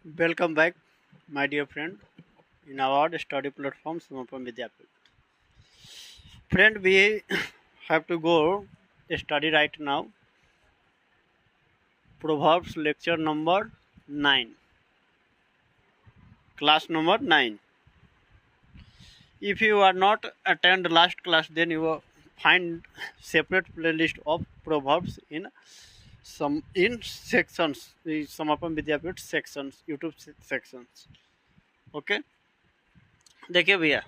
Welcome back, my dear friend, in our study platform Samapam Vidyapit. Friend, we have to go study right now. Proverbs lecture number 9, class number 9. If you are not attend last class, then you will find separate playlist of Proverbs in sections, the Samapam Vidyapit sections, YouTube sections. Okay, देखिए भैया,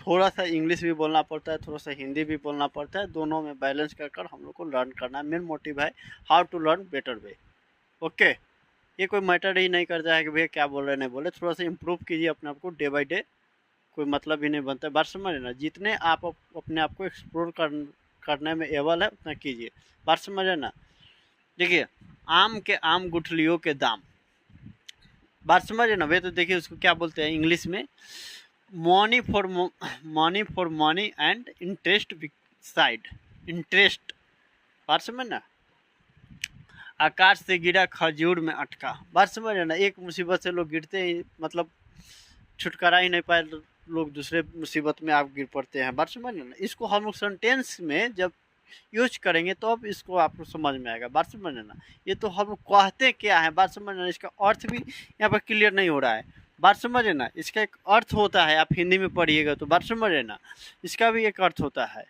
थोड़ा सा English भी बोलना पड़ता है, थोड़ा सा हिंदी भी बोलना पड़ता है, दोनों में बैलेंस कर कर हम लोग को लर्न करना है। मेन मोटिव है how to learn better way. Okay, ये कोई मैटर ही नहीं करता है कि भैया क्या बोल रहे नहीं बोले, थोड़ा सा इम्प्रूव कीजिए अपने आप को डे बाई डे, कोई मतलब ही नहीं बनता है। बात समझ ना, जितने आप अपने आप को एक्सप्लोर करने में एबल है उतना कीजिए। बात समझ ना, देखिए आम के आम गुठलियों के दाम, बात समझ ना भैया। तो देखिए उसको क्या बोलते हैं इंग्लिश में, money for money and interest side interest. बात समझ ना, आकाश से गिरा खजूर में अटका। बात समझ ना, एक मुसीबत से लोग गिरते हैं, मतलब छुटकारा ही नहीं पाए, लोग दूसरे मुसीबत में आप गिर पड़ते हैं। बात समझ ना, इसको हम लोग सेंटेंस में जब यूज करेंगे तो अब इसको आपको समझ में आएगा। बात समझ ना, ये तो हम लोग कहते क्या है, बात समझ ना, इसका अर्थ भी यहाँ पर क्लियर नहीं हो रहा है। बात समझे ना, इसका एक अर्थ होता है, आप हिंदी में पढ़िएगा तो बात समझे ना, इसका भी एक अर्थ होता है,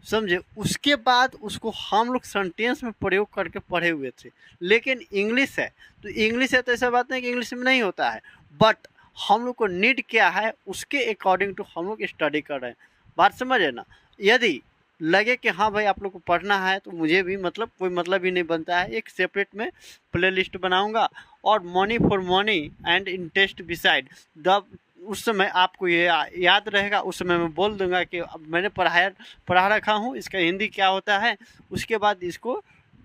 समझे। उसके बाद उसको हम लोग सेंटेंस में प्रयोग करके पढ़े हुए थे, लेकिन इंग्लिश है तो इंग्लिश है तो ऐसा बात नहीं कि इंग्लिश में नहीं होता है, बट हम लोग को नीड क्या है उसके अकॉर्डिंग टू हम लोग स्टडी कर रहे हैं। बात समझे ना, यदि लगे कि हाँ भाई आप लोग को पढ़ना है तो मुझे भी मतलब कोई मतलब ही नहीं बनता है, एक सेपरेट में प्ले लिस्ट बनाऊँगा और money for money and interest beside the, उस समय आपको ये याद रहेगा, उस समय मैं बोल दूंगा कि अब मैंने पढ़ा रखा हूँ इसका हिंदी क्या होता है, उसके बाद इसको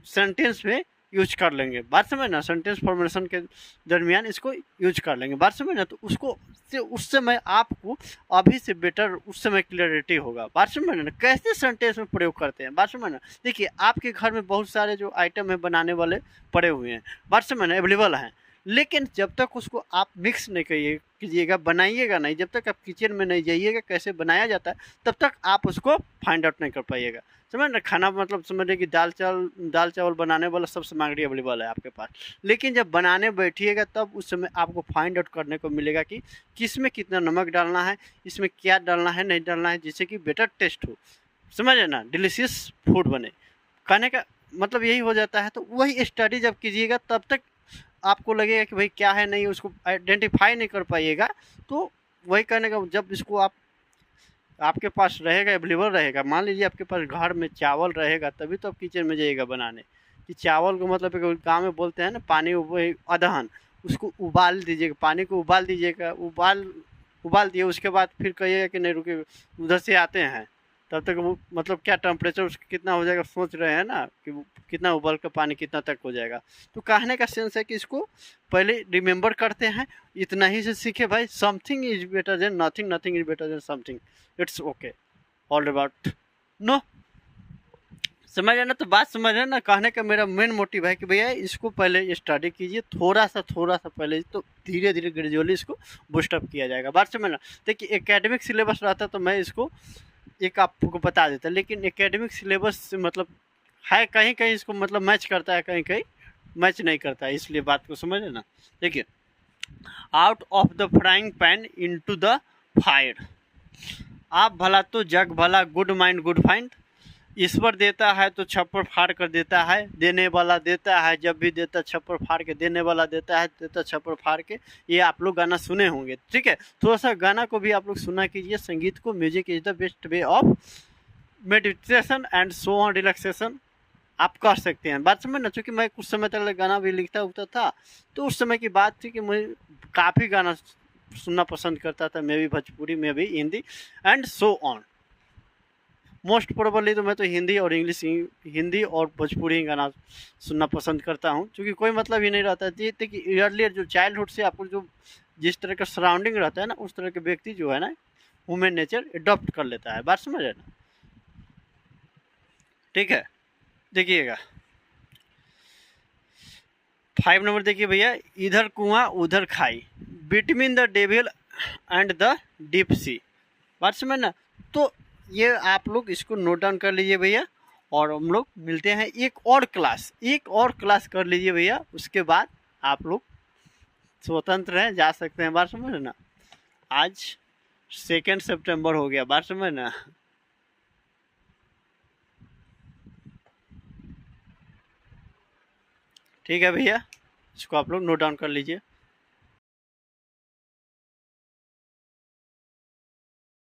सेंटेंस में यूज कर लेंगे। बात समझ ना, सेंटेंस फॉर्मेशन के दरमियान इसको यूज कर लेंगे। बात समझ ना, तो उसको से उस समय आपको अभी से बेटर उस समय क्लियरिटी होगा। बात समझ ना, कैसे सेंटेंस में प्रयोग करते हैं। बात समझ ना, देखिए आपके घर में बहुत सारे जो आइटम है बनाने वाले पड़े हुए हैं, बात समझ ना, अवेलेबल हैं, लेकिन जब तक उसको आप मिक्स नहीं कीजिएगा, बनाइएगा नहीं, जब तक आप किचन में नहीं जाइएगा कैसे बनाया जाता है, तब तक आप उसको फाइंड आउट नहीं कर पाइएगा। समझ ना, खाना मतलब समझिए कि दाल चावल बनाने वाला सब सामग्री अवेलेबल है आपके पास, लेकिन जब बनाने बैठिएगा तब उस समय आपको फाइंड आउट करने को मिलेगा कि किस में कितना नमक डालना है, इसमें क्या डालना है नहीं डालना है, जिससे कि बेटर टेस्ट हो, समझे ना, डिलीशियस फूड बने। खाने का मतलब यही हो जाता है। तो वही स्टडी जब कीजिएगा तब तक आपको लगेगा कि भाई क्या है नहीं, उसको आइडेंटिफाई नहीं कर पाइएगा। तो वही करने का, जब इसको आपके पास रहेगा, अवेलेबल रहेगा, मान लीजिए आपके पास घर में चावल रहेगा तभी तो आप किचन में जाइएगा बनाने। कि चावल को मतलब गाँव में बोलते हैं ना, पानी अदहन, उसको उबाल दीजिएगा, पानी को उबाल दीजिएगा, उबाल दिए उसके बाद फिर कहिएगा कि नहीं रुके उधर से आते हैं, तब तक वो मतलब क्या टेम्परेचर उसका कितना हो जाएगा, सोच रहे हैं ना कि कितना उबल कर पानी कितना तक हो जाएगा। तो कहने का सेंस है कि इसको पहले रिमेंबर करते हैं, इतना ही से सीखे भाई, something is better than nothing, nothing is better than something, it's okay, all about know. समझ रहे ना, तो बात समझ रहे ना, कहने का मेरा मेन मोटिव है कि भैया इसको पहले स्टडी कीजिए, थोड़ा सा पहले, तो धीरे धीरे ग्रेजुअली इसको बूस्टअप किया जाएगा। बात समझ ना, देखिए एकेडमिक सिलेबस रहता तो मैं इसको एक आपको बता देता, लेकिन एकेडमिक सिलेबस से मतलब है कहीं कहीं इसको मतलब मैच करता है, कहीं कहीं मैच नहीं करता है, इसलिए बात को समझ लेना। देखिए, out of the frying pan into the fire, आप भला तो जग भला, गुड माइंड गुड फाइंड। ईश्वर देता है तो छप्पर फाड़ कर देता है, देने वाला देता है, जब भी देता छप्पर फाड़ के, देने वाला देता है, देता छप्पर फाड़ के। ये आप लोग गाना सुने होंगे, ठीक है, थोड़ा सा गाना को भी आप लोग सुना कीजिए। संगीत को, music is the best way of meditation and so on relaxation आप कर सकते हैं। बात समझ ना, चूँकि मैं कुछ समय तक गाना भी लिखता उठता था, तो उस समय की बात थी कि मैं काफ़ी गाना सुनना पसंद करता था, मैं भी भोजपुरी में भी Hindi and so on. Most probably तो मैं तो हिंदी और इंग्लिश, हिंदी और भोजपुरी ही गाना सुनना पसंद करता हूँ, क्योंकि कोई मतलब ही नहीं रहता है। कि अर्लियर जो चाइल्डहुड से आपको जो जिस तरह का सराउंडिंग रहता है ना, उस तरह के व्यक्ति जो है ना, ह्यूमन नेचर अडॉप्ट कर लेता है। बात समझ है ना, ठीक है, देखिएगा 5 नंबर देखिए भैया, इधर कुआं उधर खाई, between the devil and the deep sea. बात समझ ना। तो ये आप लोग इसको नोट डाउन कर लीजिए भैया, और हम लोग मिलते हैं एक और क्लास कर लीजिए भैया, उसके बाद आप लोग स्वतंत्र हैं, जा सकते हैं। बात समझ ना। आज 2 सितंबर हो गया, बात समझ ना। ठीक है भैया, इसको आप लोग नोट डाउन कर लीजिए।